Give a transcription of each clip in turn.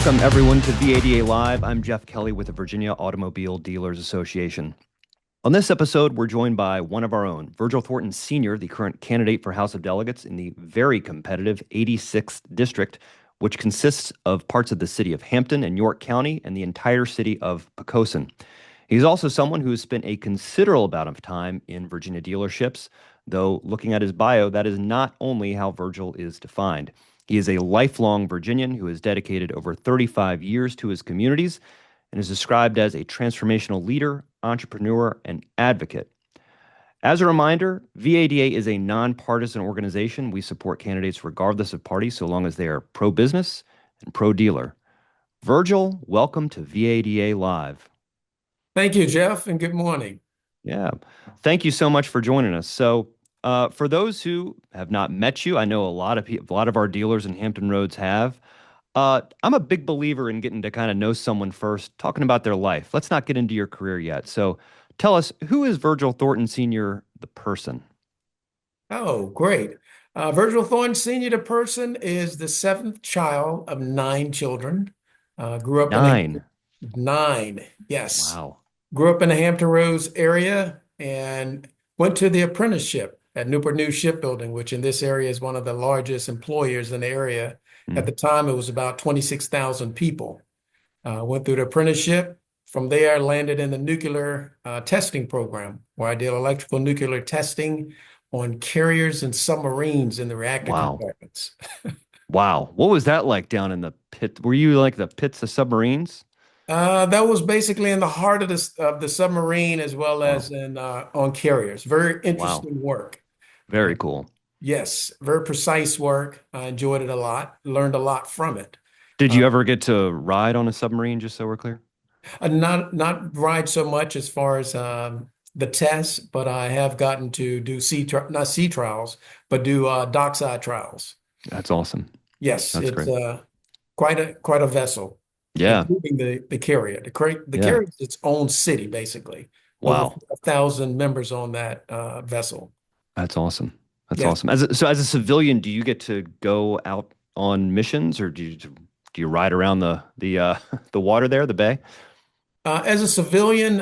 Welcome, everyone, to VADA Live. I'm Jeff Kelley with the Virginia Automobile Dealers Association. On this episode, we're joined by one of our own, Virgil Thornton Sr., the current candidate for House of Delegates in the very competitive 86th District, which consists of parts of the city of Hampton and York County and the entire city of Poquoson. He's also someone who has spent a considerable amount of time in Virginia dealerships, though looking at his bio, that is not only how Virgil is defined. He is a lifelong Virginian who has dedicated over 35 years to his communities and is described as a transformational leader, entrepreneur, and advocate. As a reminder, VADA is a nonpartisan organization. We support candidates regardless of party, so long as they are pro-business and pro-dealer. Virgil, welcome to VADA Live. Thank you, Jeff, and good morning. Yeah, thank you so much for joining us. So, for those who have not met you, I know a lot of our dealers in Hampton Roads have. I'm a big believer in getting to kind of know someone first, talking about their life. Let's not get into your career yet. So, tell us, who is Virgil Thornton Sr., the person? Oh, great. Virgil Thornton Sr., the person, is the seventh child of nine children. Grew up in Nine. nine, yes. Wow. Grew up in the Hampton Roads area and went to the apprenticeship at Newport News Shipbuilding, which in this area is one of the largest employers in the area. At the time, it was about 26,000 people. Went through the apprenticeship. From there, landed in the nuclear testing program, where I did electrical nuclear testing on carriers and submarines in the reactor Wow. compartments. Wow. What was that like down in the pit? Were you like the pits of submarines? That was basically in the heart of the submarine as well Wow. as in on carriers. Very Wow. interesting work. Very cool. Yes, very precise work. I enjoyed it a lot, learned a lot from it. Did Uh, you ever get to ride on a submarine, just so we're clear? not ride so much as far as the tests, but I have gotten to do not sea trials, but do dockside trials. That's awesome. Yes, That's it's great. quite a vessel, Yeah. including the carrier. The Yeah. carrier is its own city, basically. Over Wow. 1,000 members on that vessel. That's awesome. That's Yes. awesome. So as a civilian, do you get to go out on missions, or do you ride around the the water there, the bay? As a civilian,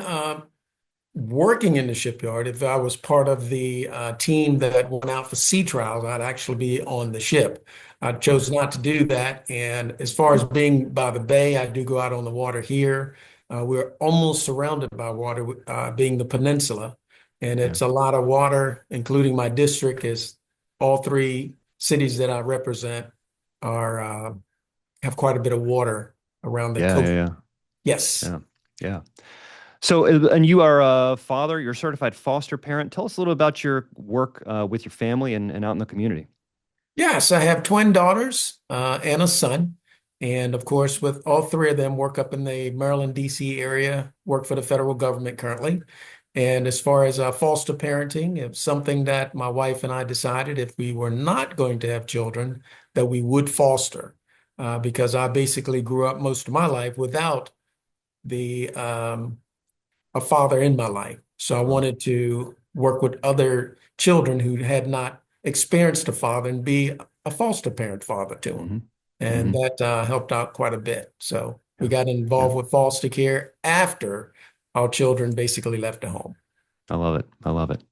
working in the shipyard, if I was part of the team that went out for sea trials, I'd actually be on the ship. I chose not to do that. And as far as being by the bay, I do go out on the water here. We're almost surrounded by water, being the peninsula. And Yeah. it's a lot of water, including my district, is all three cities that I represent are have quite a bit of water around the Yeah. Yeah. coast. Yeah. Yes. Yeah. Yeah. So, and you are a father, you're a certified foster parent. Tell us a little about your work with your family and out in the community. Yes, I have twin daughters and a son. And of course, with all three of them, work up in the Maryland, D.C. area, work for the federal government currently. And as far as foster parenting, it's something that my wife and I decided if we were not going to have children, that we would foster. Because I basically grew up most of my life without the a father in my life. So I Wow. wanted to work with other children who had not experienced a father and be a foster parent father to them. Hmm. And Hmm. that helped out quite a bit. So we Yeah. got Yeah. involved with foster care after our children basically left the home. I love it. I love it.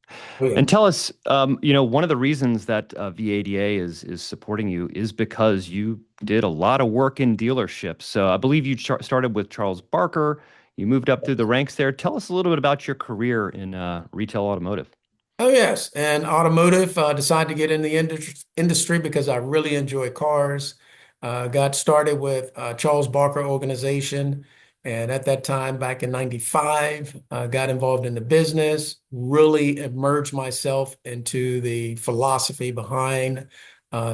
Oh, yeah. And tell us, one of the reasons that VADA is supporting you is because you did a lot of work in dealerships. So I believe you started with Charles Barker. You moved up through the ranks there. Tell us a little bit about your career in retail automotive. Oh, yes. And automotive, decided to get in the industry because I really enjoy cars. Got started with Charles Barker Organization. And at that time, back in 95, got involved in the business, really immersed myself into the philosophy behind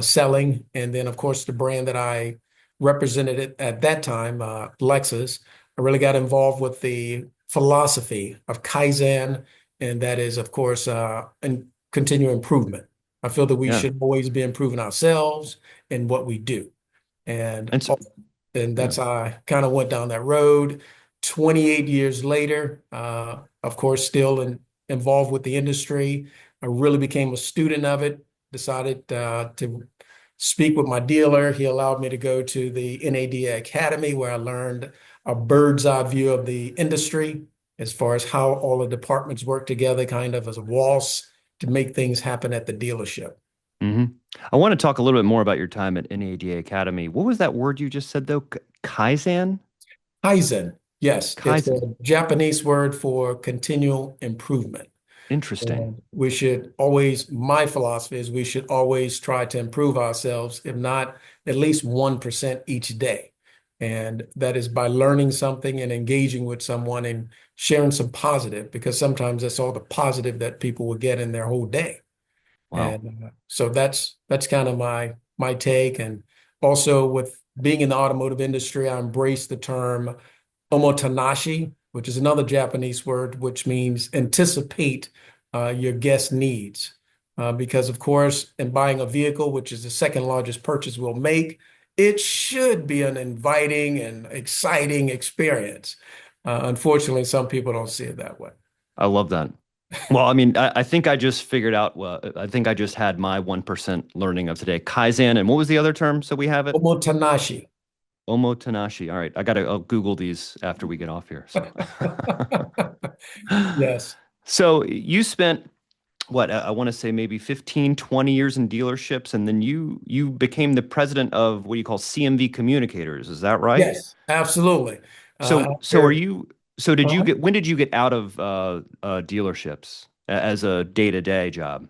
selling. And then, of course, the brand that I represented at that time, Lexus, I really got involved with the philosophy of Kaizen, and that is, of course, and continual improvement. I feel that we Yeah. should always be improving ourselves in what we do. And And so, and yeah. that's how I kind of went down that road. 28 years later, of course, still involved with the industry. I really became a student of it, decided to speak with my dealer. He allowed me to go to the NADA Academy where I learned a bird's eye view of the industry as far as how all the departments work together, kind of as a waltz to make things happen at the dealership. Hmm. I want to talk a little bit more about your time at NADA Academy. What was that word you just said though? Kaizen? Kaizen, yes, it's a Kaizen. Japanese word for continual improvement. Interesting. And we should always, my philosophy is we should always try to improve ourselves, if not at least 1% each day. And that is by learning something and engaging with someone and sharing some positive, because sometimes that's all the positive that people will get in their whole day. Wow. And so that's kind of my take. And also with being in the automotive industry, I embrace the term Omotenashi, which is another Japanese word, which means anticipate your guest needs. Because, of course, in buying a vehicle, which is the second largest purchase we'll make, it should be an inviting and exciting experience. Unfortunately, some people don't see it that way. I love that. Well, I mean, I think I just figured out, well, I think I just had my 1% learning of today. Kaizen, and what was the other term? So we have it? Omotenashi. Omotenashi. All right. I'll Google these after we get off here. So, Yes. so you spent what, I want to say maybe 15, 20 years in dealerships, and then you became the president of what you call CMV Communicators. Is that right? Yes, absolutely. So are After you, so did you uh, get, when did you get out of dealerships as a day-to-day job?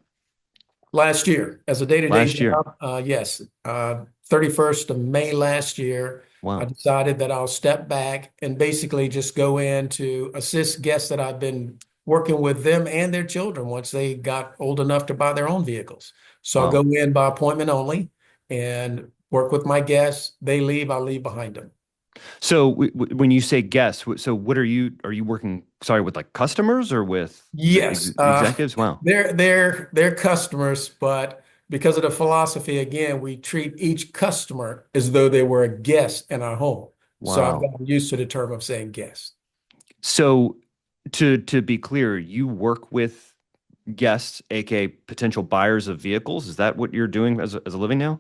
last year, as a day-to-day Last year. job, yes, 31st of May last year, I Wow. decided that I'll step back and basically just go in to assist guests that I've been working with them and their children once they got old enough to buy their own vehicles. So I'll go Wow. in by appointment only and work with my guests. They leave, I'll leave behind them. So when you say guests, so what are you working, sorry, with like customers or with Yes, executives? Wow. they're customers, but because of the philosophy, again, we treat each customer as though they were a guest in our home. So I've Wow. gotten used to the term of saying guest. So to be clear, you work with guests, aka potential buyers of vehicles. Is that what you're doing as a living now?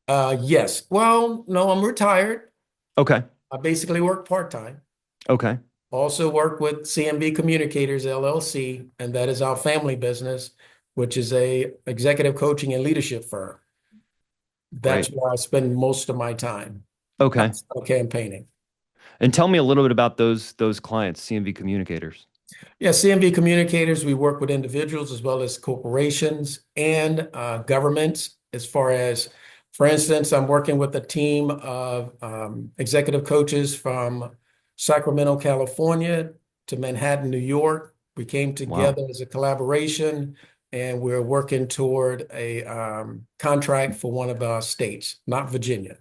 Yes. Well, no, I'm retired. Okay. I basically work part-time. Okay. Also work with CMB Communicators LLC, and that is our family business, which is a executive coaching and leadership firm. That's Great. where I spend most of my time Okay. outside of campaigning. And tell me a little bit about those clients, CMV communicators. Yeah, CMV Communicators, we work with individuals as well as corporations and governments. As far as, for instance, I'm working with a team of executive coaches from Sacramento, California to Manhattan, New York. We came Wow. together as a collaboration and we're working toward a contract for one of our states, not Virginia.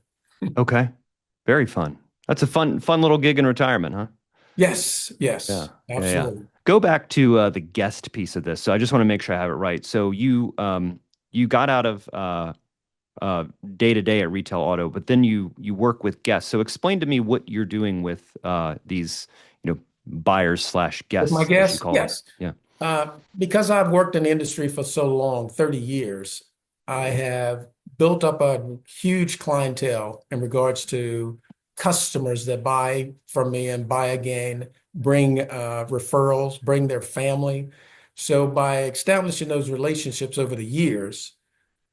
Okay. Very fun. That's a fun little gig in retirement, huh? Yes, Yeah. yes, Yeah. Yeah. absolutely. Go back to the guest piece of this. So I just want to make sure I have it right. So you got out of day to day at retail auto, but then you work with guests. So explain to me what you're doing with these, buyers slash With my guests, as you guess, call them. yes. Yeah. Because I've worked in the industry for so long, 30 years, I have built up a huge clientele in regards to customers that buy from me and buy again, bring referrals, bring their family. So by establishing those relationships over the years,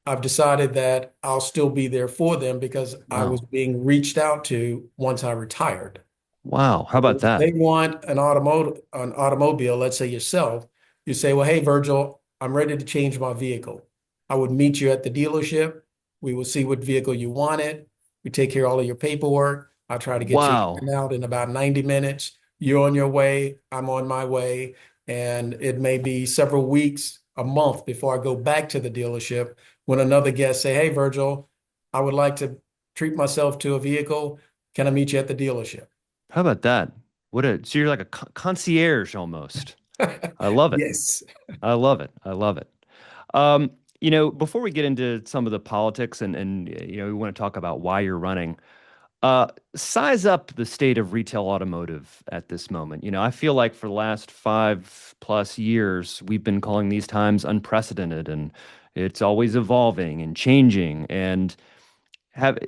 I've decided that I'll still be there for them because I was Wow. being reached out to once I retired. Wow. How about So if that? they want an automobile, let's say yourself, you say, well, hey, Virgil, I'm ready to change my vehicle. I would meet you at the dealership. We will see what vehicle you wanted. We take care of all of your paperwork. I'll try to get you in Wow. and out in about 90 minutes. You're on your way. I'm on my way. And it may be several weeks, a month before I go back to the dealership when another guest say, hey, Virgil, I would like to treat myself to a vehicle. Can I meet you at the dealership? How about that? So you're like a concierge almost. I love it. Yes. I love it. I love it. Before we get into some of the politics and we want to talk about why you're running, Size up the state of retail automotive at this moment. I feel like for the last 5+ years, we've been calling these times unprecedented, and it's always evolving and changing. And have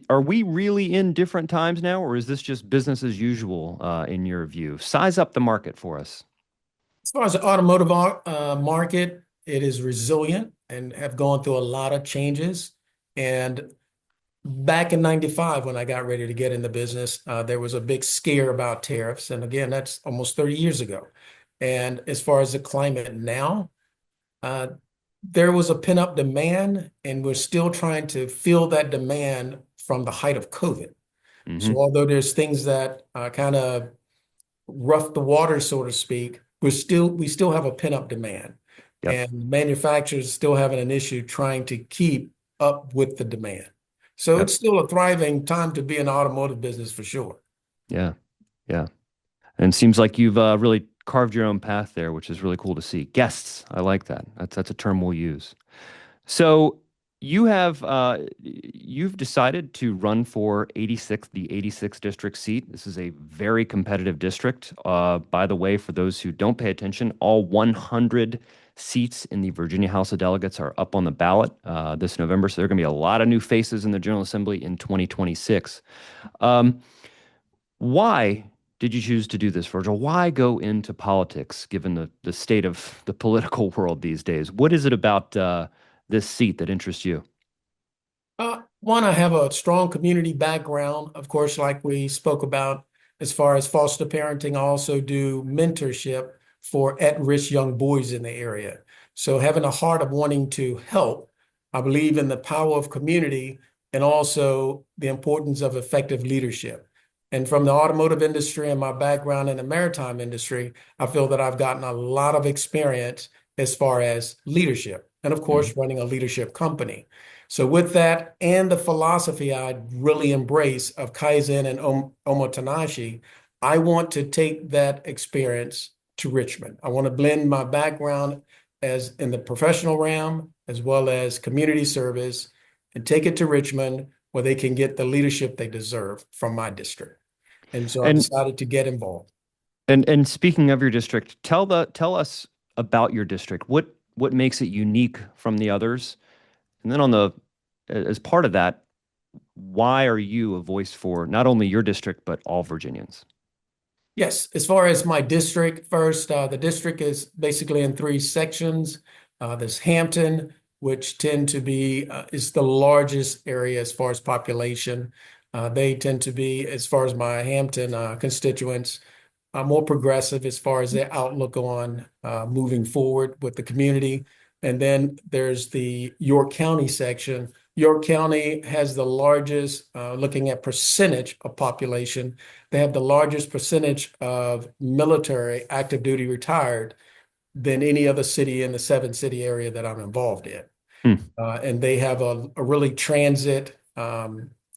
are we really in different times now, or is this just business as usual, in your view? Size up the market for us. As far as the automotive market, it is resilient and have gone through a lot of changes. And back in 95, when I got ready to get in the business, there was a big scare about tariffs. And again, that's almost 30 years ago. And as far as the climate now, uh, there was a pent-up demand, and we're still trying to fill that demand from the height of COVID. So Hmm. although there's things that kind of rough the water, so to speak, we still have a pent-up demand. Yep. And manufacturers still having an issue trying to keep up with the demand. So Yep. it's still a thriving time to be in the automotive business for sure. Yeah. Yeah. And it seems like you've really carved your own path there, which is really cool to see. Guests, I like that. That's a term we'll use. So you've decided to run for the 86th district seat. This is a very competitive district. By the way, for those who don't pay attention, all 100 seats in the Virginia House of Delegates are up on the ballot this November. So there are going to be a lot of new faces in the General Assembly in 2026. Um, why did you choose to do this, Virgil? Why go into politics given the state of the political world these days? What is it about this seat that interests you? One, I have a strong community background, of course, like we spoke about as far as foster parenting. I also do mentorship for at-risk young boys in the area. So having a heart of wanting to help, I believe in the power of community and also the importance of effective leadership. And from the automotive industry and my background in the maritime industry, I feel that I've gotten a lot of experience as far as leadership and, of Mhm. course, running a leadership company. So with that and the philosophy I really embrace of Kaizen and Omotenashi, I want to take that experience to Richmond. I want to blend my background as in the professional realm as well as community service and take it to Richmond where they can get the leadership they deserve from my district. And so I And decided to get involved. and speaking of your district, tell us about your district. What makes it unique from the others? And then as part of that, why are you a voice for not only your district but all Virginians? Yes, as far as my district, first, the district is basically in three sections. There's Hampton, which tend to be is the largest area as far as population. They tend to be, as far as my Hampton constituents, more progressive as far as their outlook on moving forward with the community. And then there's the York County section. York County has the largest, looking at percentage of population, they have the largest percentage of military active duty retired than any other city in the seven city area that I'm involved in. Hmm. And they have a really transit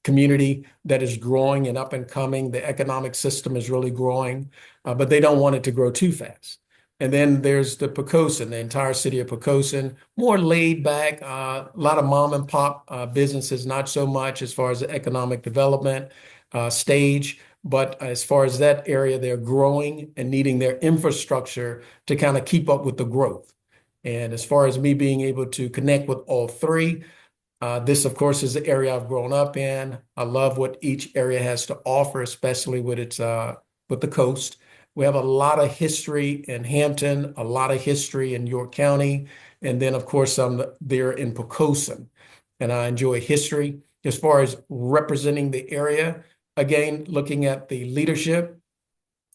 community that is growing and up and coming. The economic system is really growing, but they don't want it to grow too fast. And then there's the Poquoson, the entire city of Poquoson, more laid back, a lot of mom and pop businesses, not so much as far as the economic development stage. But as far as that area, they're growing and needing their infrastructure to kind of keep up with the growth. And as far as me being able to connect with all three, this, of course, is the area I've grown up in. I love what each area has to offer, especially with its with the coast. We have a lot of history in Hampton, a lot of history in York County, and then, of course, I'm there in Poquoson. And I enjoy history as far as representing the area. Again, looking at the leadership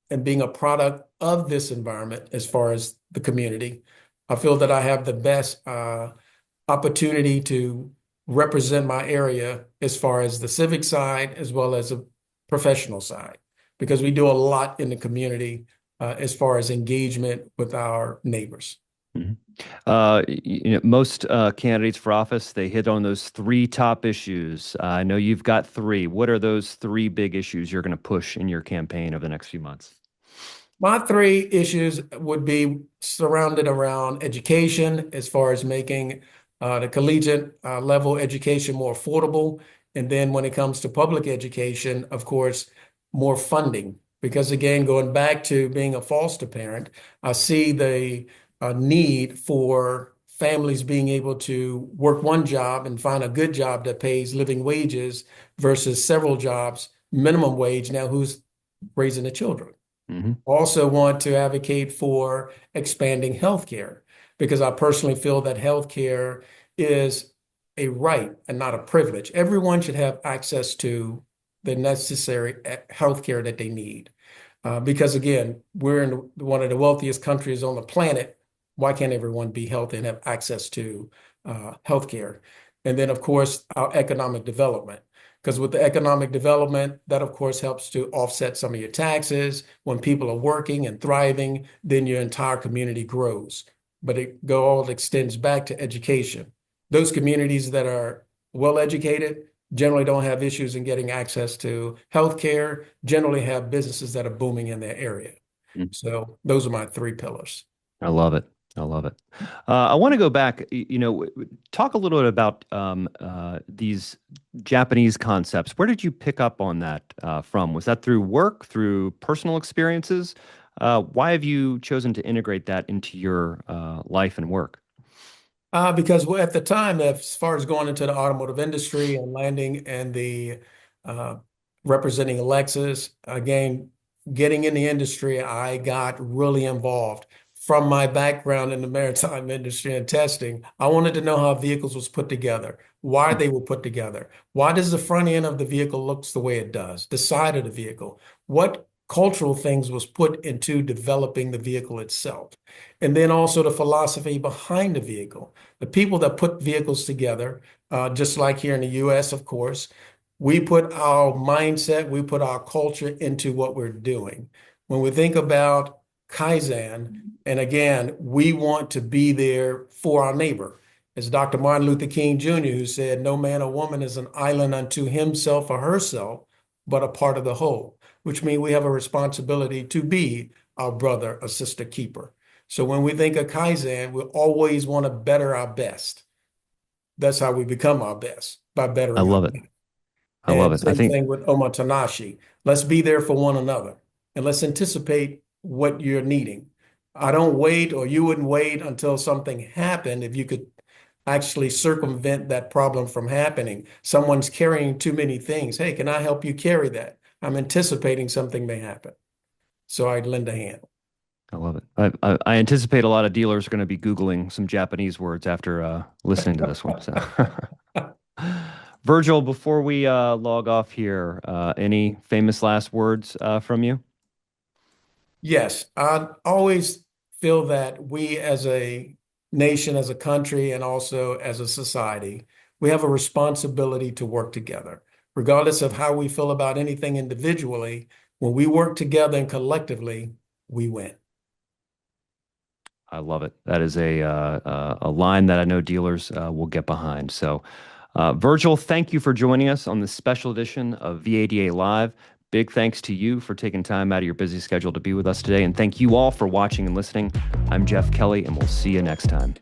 and being a product of this environment as far as the community. I feel that I have the best opportunity to represent my area as far as the civic side as well as a professional side, because we do a lot in the community as far as engagement with our neighbors. Mhm. Most candidates for office, they hit on those three top issues. I know you've got three. What are those three big issues you're going to push in your campaign over the next few months? My three issues would be surrounded around education, as far as making the collegiate level education more affordable And then when it comes to public education, of course, more funding. Because again, going back to being a foster parent, I see the need for families being able to work one job and find a good job that pays living wages versus several jobs, minimum wage. Now, who's raising the children? Hmm. Also want to advocate for expanding healthcare because I personally feel that healthcare is a right and not a privilege. Everyone should have access to the necessary healthcare that they need. Because again, we're in one of the wealthiest countries on the planet. Why can't everyone be healthy and have access to healthcare? And then, of course, our economic development. Because with the economic development, that of course helps to offset some of your taxes. When people are working and thriving, then your entire community grows. But it all extends back to education. Those communities that are well educated generally don't have issues in getting access to healthcare, generally have businesses that are booming in their area. So those are my three pillars. I love it. I love it. I want to go back, talk a little bit about these Japanese concepts. Where did you pick up on that from? Was that through work, through personal experiences? Why have you chosen to integrate that into your life and work? Because at the time, as far as going into the automotive industry and landing and the uh, representing Lexus, again, getting in the industry, I got really involved. From my background in the maritime industry and testing, I wanted to know how vehicles was put together, why they were put together. Why does the front end of the vehicle looks the way it does? The side of the vehicle. What cultural things was put into developing the vehicle itself? And then also the philosophy behind the vehicle. The people that put vehicles together, just like here in the US, of course, we put our mindset, we put our culture into what we're doing. When we think about Kaizen, and again, we want to be there for our neighbor. As Dr. Martin Luther King Jr., who said, no man or woman is an island unto himself or herself, but a part of the whole, which means we have a responsibility to be our brother or sister keeper. So when we think of Kaizen, we always want to better our best. That's how we become our best, by I bettering our love it. best. I love And it. I same think thing with Omotenashi. Let's be there for one another and let's anticipate what you're needing. I don't wait, or you wouldn't wait until something happened if you could actually circumvent that problem from happening. Someone's carrying too many things. Hey, can I help you carry that? I'm anticipating something may happen. So I'd lend a hand. I love it. I anticipate a lot of dealers are going to be Googling some Japanese words after listening to this one. So, Virgil, before we log off here, any famous last words from you? Yes, I always feel that we as a nation, as a country, and also as a society, we have a responsibility to work together. Regardless of how we feel about anything individually, when we work together and collectively, we win. I love it. That is a line that I know dealers will get behind. So, Virgil, thank you for joining us on this special edition of VADA Live. Big thanks to you for taking time out of your busy schedule to be with us today. And thank you all for watching and listening. I'm Jeff Kelley, and we'll see you next time.